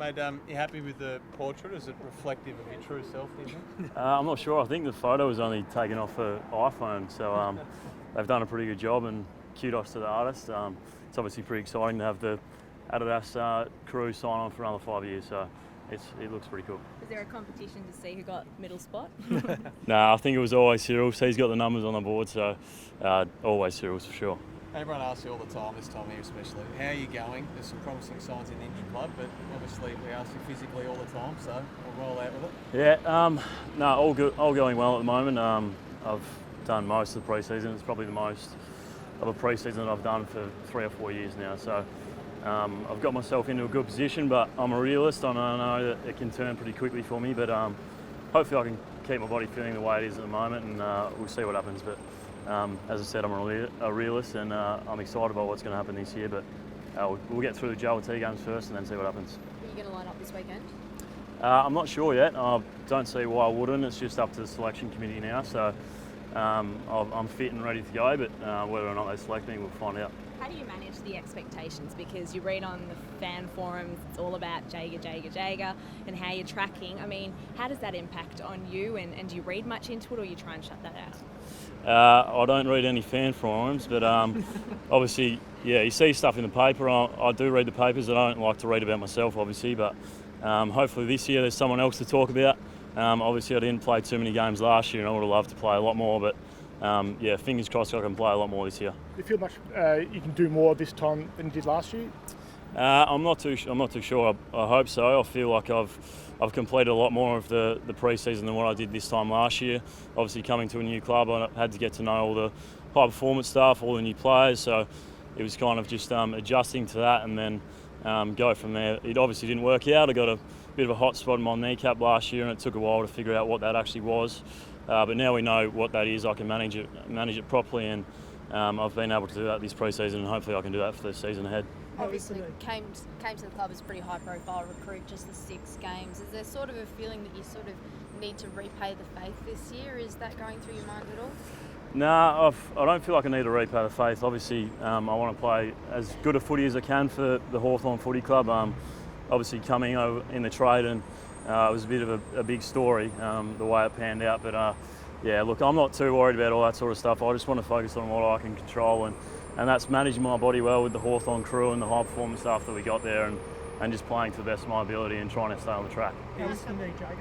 Mate, you happy with the portrait? Is it reflective of your true self, do you think? I'm not sure. I think the photo was only taken off an iPhone, so they've done a pretty good job, and kudos to the artist. It's obviously pretty exciting to have the Adidas crew sign on for another 5 years, so it looks pretty cool. Was there a competition to see who got middle spot? I think it was always Cyril. He's got the numbers on the board, so always Cyril's for sure. Everyone asks you all the time, this time of year especially, how are you going? There's some promising signs in the injury club, but obviously we ask you physically all the time, so we'll roll out with it. Yeah, all good, all going well at the moment. I've done most of the pre-season. It's probably the most of a pre-season that I've done for 3 or 4 years now. So I've got myself into a good position, but I'm a realist. I know that it can turn pretty quickly for me, but hopefully I can keep my body feeling the way it is at the moment, and we'll see what happens. But as I said, I'm a realist, and I'm excited about what's going to happen this year, but we'll get through the JLT games first and then see what happens. Are you going to line up this weekend? I'm not sure yet. I don't see why I wouldn't. It's just up to the selection committee now, so I'm fit and ready to go, but whether or not they select me, we'll find out. How do you manage the expectations? Because you read on the fan forums, it's all about Jaeger, and how you're tracking. I mean, how does that impact on you, and do you read much into it, or you try and shut that out? I don't read any fan forums, but obviously, yeah, you see stuff in the paper. I do read the papers. I don't like to read about myself, obviously, but hopefully this year there's someone else to talk about. Obviously, I didn't play too many games last year, and I would have loved to play a lot more, but yeah, fingers crossed I can play a lot more this year. Do you feel much you can do more this time than you did last year? I'm not too sure. I hope so. I feel like I've completed a lot more of the pre-season than what I did this time last year. Obviously, coming to a new club, I had to get to know all the high performance stuff, all the new players. So it was kind of just adjusting to that, and then go from there. It obviously didn't work out. I got a bit of a hot spot in my kneecap last year, and it took a while to figure out what that actually was. But now we know what that is. I can manage it properly, and I've been able to do that this pre-season, and hopefully I can do that for the season ahead. Obviously, came to the club as a pretty high-profile recruit, just the 6 games. Is there sort of a feeling that you sort of need to repay the faith this year? Is that going through your mind at all? No, I don't feel like I need to repay the faith. Obviously, I want to play as good a footy as I can for the Hawthorn Footy Club. Obviously, coming over in the trade, and it was a bit of a big story, the way it panned out. But yeah, look, I'm not too worried about all that sort of stuff. I just want to focus on what I can control, and that's managing my body well with the Hawthorn crew and the high performance staff that we got there, and just playing to the best of my ability and trying to stay on the track. How is the knee, Jaeger?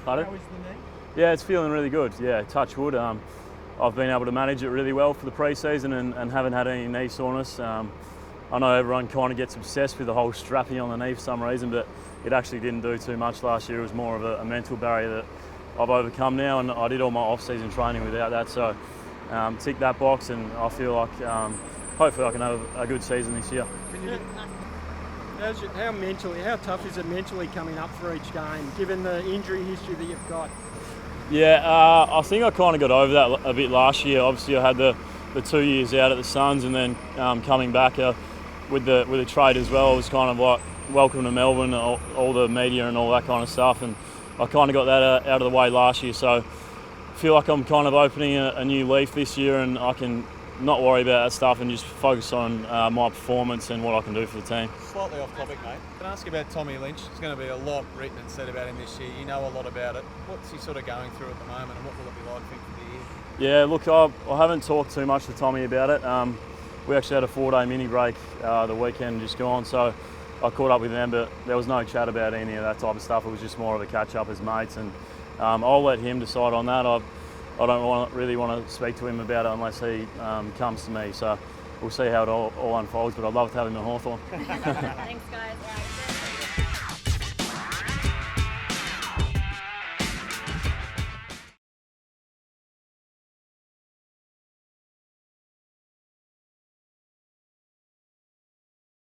Pardon? How is the knee? Yeah, it's feeling really good. Yeah, touch wood. I've been able to manage it really well for the pre-season and haven't had any knee soreness. I know everyone kind of gets obsessed with the whole strapping on the knee for some reason, but it actually didn't do too much last year. It was more of a mental barrier that I've overcome now, and I did all my off-season training without that. So tick that box, and I feel like hopefully I can have a good season this year. How tough is it mentally coming up for each game, given the injury history that you've got? Yeah, I think I kind of got over that a bit last year. Obviously, I had the 2 years out at the Suns, and then coming back with the trade as well. It was kind of like welcome to Melbourne, all the media and all that kind of stuff, and I kind of got that out of the way last year. So I feel like I'm kind of opening a new leaf this year, and I can not worry about that stuff and just focus on my performance and what I can do for the team. Slightly off topic, mate. Can I ask you about Tommy Lynch? There's going to be a lot written and said about him this year. You know a lot about it. What's he sort of going through at the moment, and what will it be like for him for the year? Yeah, look, I haven't talked too much to Tommy about it. We actually had a 4-day mini break the weekend just gone, so I caught up with them, but there was no chat about any of that type of stuff. It was just more of a catch-up as mates, and I'll let him decide on that. I don't really want to speak to him about it unless he comes to me, so we'll see how it all unfolds, but I'd love to have him at Hawthorn. Thanks, guys. All right.